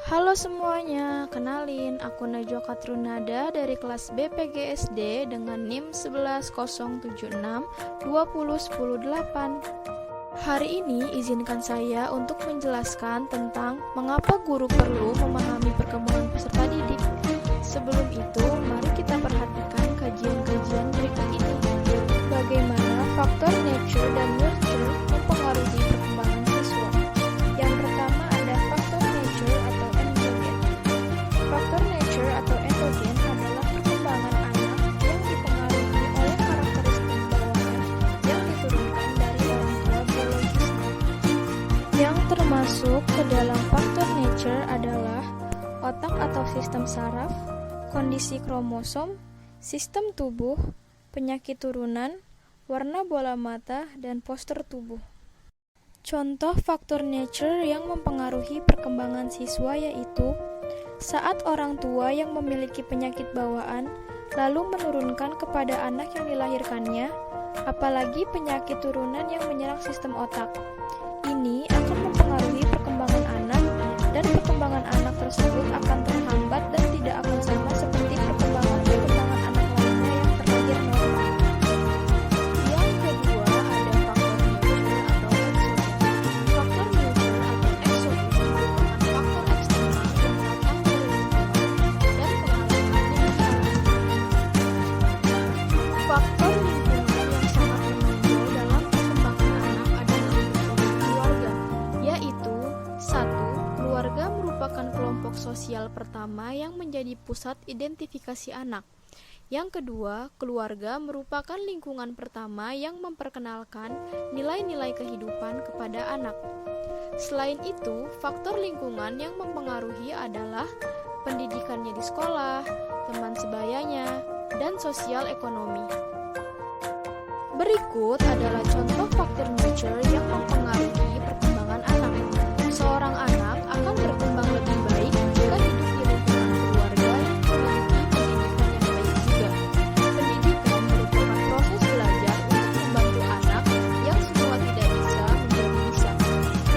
Halo semuanya, kenalin aku Najwa Katrunada dari kelas BPGSD dengan NIM 11076201008. Hari ini izinkan saya untuk menjelaskan tentang mengapa guru perlu memahami perkembangan peserta didik. Sebelum itu, mari kita perhatikan kajian-kajian berikut ini. Bagaimana faktor nature dan nurture mempengaruhi perkembangan siswa. Yang pertama ada faktor nature atau endogen. Faktor nature atau endogen adalah perkembangan anak yang dipengaruhi oleh karakteristik bawaan yang diturunkan dari orang tua biologisnya. Yang termasuk ke dalam faktor nature adalah otak atau sistem saraf, kondisi kromosom, sistem tubuh, penyakit turunan, warna bola mata, dan postur tubuh. Contoh faktor nature yang mempengaruhi perkembangan siswa yaitu saat orang tua yang memiliki penyakit bawaan lalu menurunkan kepada anak yang dilahirkannya, apalagi penyakit turunan yang menyerang sistem otak. Ini akan mempengaruhi perkembangan anak dan perkembangan anak tersebut akan terhambat dan tidak akan sama seperti perkembangan anak lainnya yang terlahir normal. Yang kedua ada faktor nurture atau exogen. Faktor nurture atau exogen merupakan faktor eksternal yang datang dari lingkungan dan pengalaman yang dialami. Faktor lingkungan yang sangat menonjol dalam perkembangan anak adalah lingkungan keluarga, yaitu 1. Keluarga merupakan kelompok sosial pertama yang menjadi pusat identifikasi anak. Yang kedua, keluarga merupakan lingkungan pertama yang memperkenalkan nilai-nilai kehidupan kepada anak. Selain itu, faktor lingkungan yang mempengaruhi adalah pendidikannya di sekolah, teman sebayanya, dan sosial ekonomi. Berikut adalah contoh faktor nurture yang mempengaruhi perkembangan anak. Seorang anak akan berkembang lebih baik jika hidup di lingkungan keluarga yang memiliki pendidikan yang baik juga. Pendidikan merupakan proses belajar untuk membantu anak yang semula tidak bisa menjadi bisa.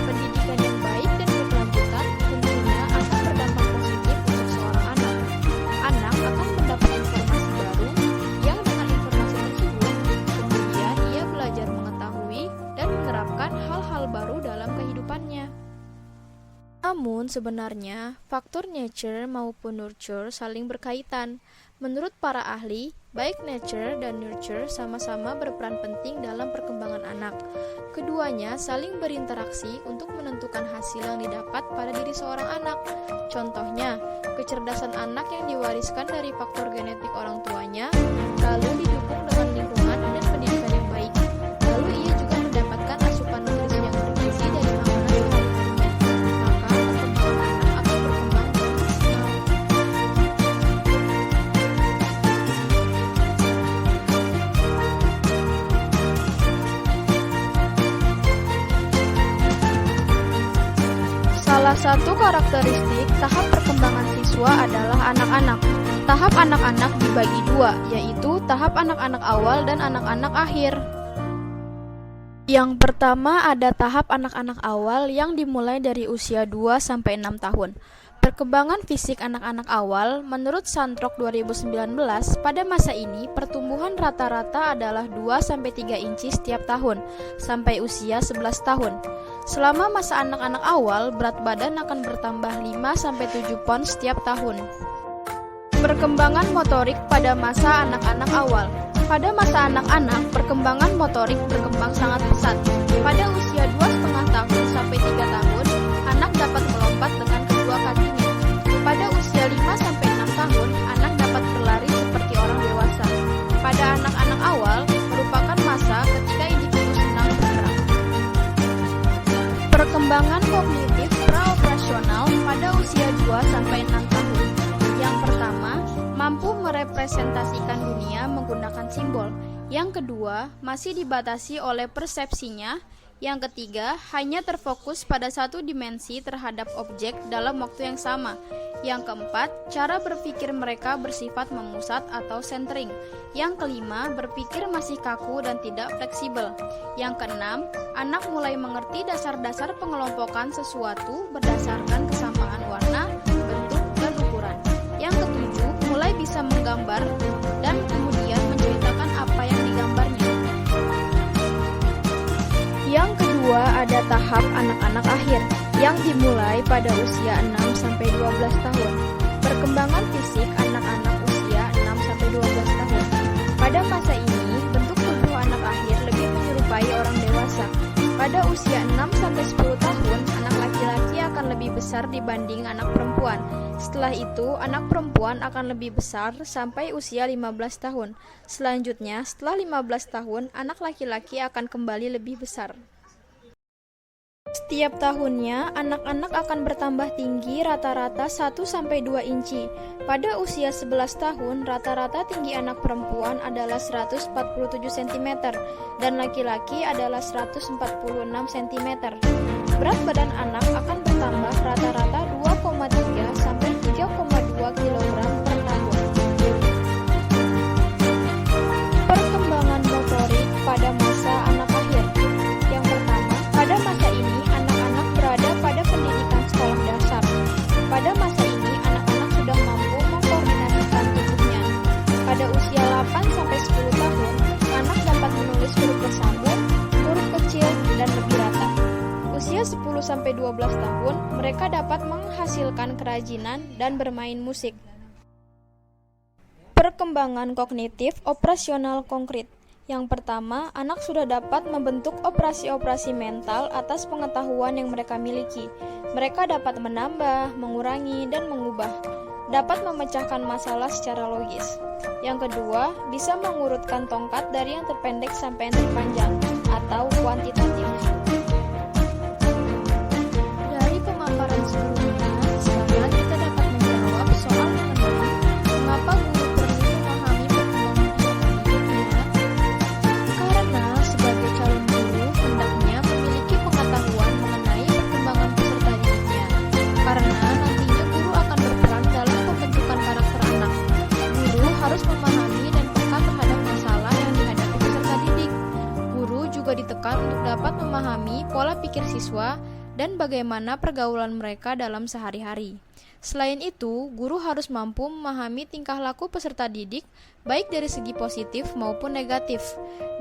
Pendidikan yang baik dan berkelanjutan tentunya akan berdampak positif untuk seorang anak. Anak akan mendapat informasi baru yang dengan informasi tersebut kemudian ia belajar mengetahui dan menerapkan hal-hal baru dalam kehidupannya. Namun sebenarnya faktor nature maupun nurture saling berkaitan. Menurut para ahli, baik nature dan nurture sama-sama berperan penting dalam perkembangan anak. Keduanya saling berinteraksi untuk menentukan hasil yang didapat pada diri seorang anak. Contohnya, kecerdasan anak yang diwariskan dari faktor genetik orang tuanya, lalu didukung dengan lingkungan dan pendidikan yang baik. Lalu ia juga mendapatkan asupan nutrisi yang bergizi dari makanan sehari-harinya. Maka perkembangan anak akan berkembang dengan maksimal. Salah satu karakteristik tahap perkembangan siswa adalah anak-anak. Tahap anak-anak dibagi dua, yaitu tahap anak-anak awal dan anak-anak akhir. Yang pertama ada tahap anak-anak awal yang dimulai dari usia 2-6 tahun. Perkembangan fisik anak-anak awal menurut Santrok 2019, pada masa ini pertumbuhan rata-rata adalah 2-3 inci setiap tahun, sampai usia 11 tahun. Selama masa anak-anak awal, berat badan akan bertambah 5-7 pon setiap tahun. Perkembangan motorik pada masa anak-anak awal. Pada masa anak-anak, perkembangan motorik berkembang sangat pesat. Pada usia 2,5 tahun sampai 3 tahun, anak dapat melompat dengan kedua kakinya. Pada usia 5-6 tahun, anak dapat berlari seperti orang dewasa. Pada anak-anak awal, merupakan masa ketika individu senang bergerak. Perkembangan kognitif praoperasional pada usia 2-6 tahun. Yang pertama, mampu merepresentasikan dunia menggunakan simbol. Yang kedua, masih dibatasi oleh persepsinya. Yang ketiga, hanya terfokus pada satu dimensi terhadap objek dalam waktu yang sama. Yang keempat, cara berpikir mereka bersifat memusat atau centering. Yang kelima, berpikir masih kaku dan tidak fleksibel. Yang keenam, anak mulai mengerti dasar-dasar pengelompokan sesuatu berdasarkan kesamaan warna, tahap anak-anak akhir yang dimulai pada usia 6-12 tahun. Perkembangan fisik anak-anak usia 6-12 tahun. Pada masa ini, bentuk tubuh anak akhir lebih menyerupai orang dewasa. Pada usia 6-10 tahun, anak laki-laki akan lebih besar dibanding anak perempuan. Setelah itu, anak perempuan akan lebih besar sampai usia 15 tahun. Selanjutnya, setelah 15 tahun, anak laki-laki akan kembali lebih besar. Setiap tahunnya, anak-anak akan bertambah tinggi rata-rata 1-2 inci. Pada usia 11 tahun, rata-rata tinggi anak perempuan adalah 147 cm dan laki-laki adalah 146 cm. Berat badan anak akan bertambah rata-rata 2,3-3,2 kg per tahun. Perkembangan motorik pada masa anak akhir. Yang pertama, pada masa ini anak-anak berada pada pendidikan sekolah dasar. Pada masa ini anak-anak sudah mampu mengkoordinasikan tubuhnya. Pada usia 8-10 tahun, anak dapat menulis huruf bersambung, huruf kecil, dan lebih rata. Usia 10-12 tahun, mereka dapat menghasilkan kerajinan dan bermain musik. Perkembangan kognitif operasional konkret. Yang pertama, anak sudah dapat membentuk operasi-operasi mental atas pengetahuan yang mereka miliki. Mereka dapat menambah, mengurangi, dan mengubah. Dapat memecahkan masalah secara logis. Yang kedua, bisa mengurutkan tongkat dari yang terpendek sampai yang terpanjang, atau kuantitatif. Dari pemaparan sebelumnya, sekarang kita dapat menjawab soal mengenai mengapa guru perlu memahami perkembangan peserta didiknya. Karena sebagai calon guru hendaknya memiliki pengetahuan mengenai perkembangan peserta didiknya. Karena nantinya guru akan berperan dalam pembentukan karakter anak. Guru harus memahami dan peka terhadap masalah yang dihadapi peserta didik. Guru juga ditekan untuk dapat memahami pola pikir siswa dan bagaimana pergaulan mereka dalam sehari-hari. Selain itu, guru harus mampu memahami tingkah laku peserta didik, baik dari segi positif maupun negatif,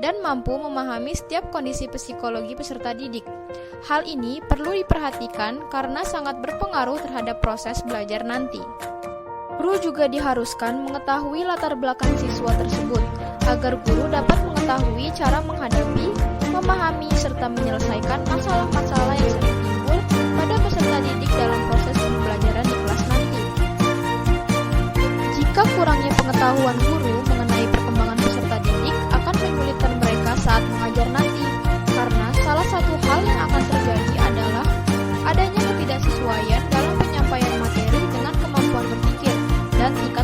dan mampu memahami setiap kondisi psikologi peserta didik. Hal ini perlu diperhatikan karena sangat berpengaruh terhadap proses belajar nanti. Guru juga diharuskan mengetahui latar belakang siswa tersebut, agar guru dapat mengetahui cara menghadapi, memahami, serta menyelesaikan masalah-masalah yang sering timbul pada peserta didik dalam proses pembelajaran di kelas nanti. Jika kurangnya pengetahuan guru mengenai perkembangan peserta didik akan menyulitkan mereka saat mengajar nanti, karena salah satu hal yang akan terjadi adalah adanya ketidaksesuaian dalam penyampaian materi dengan kemampuan berpikir dan tingkah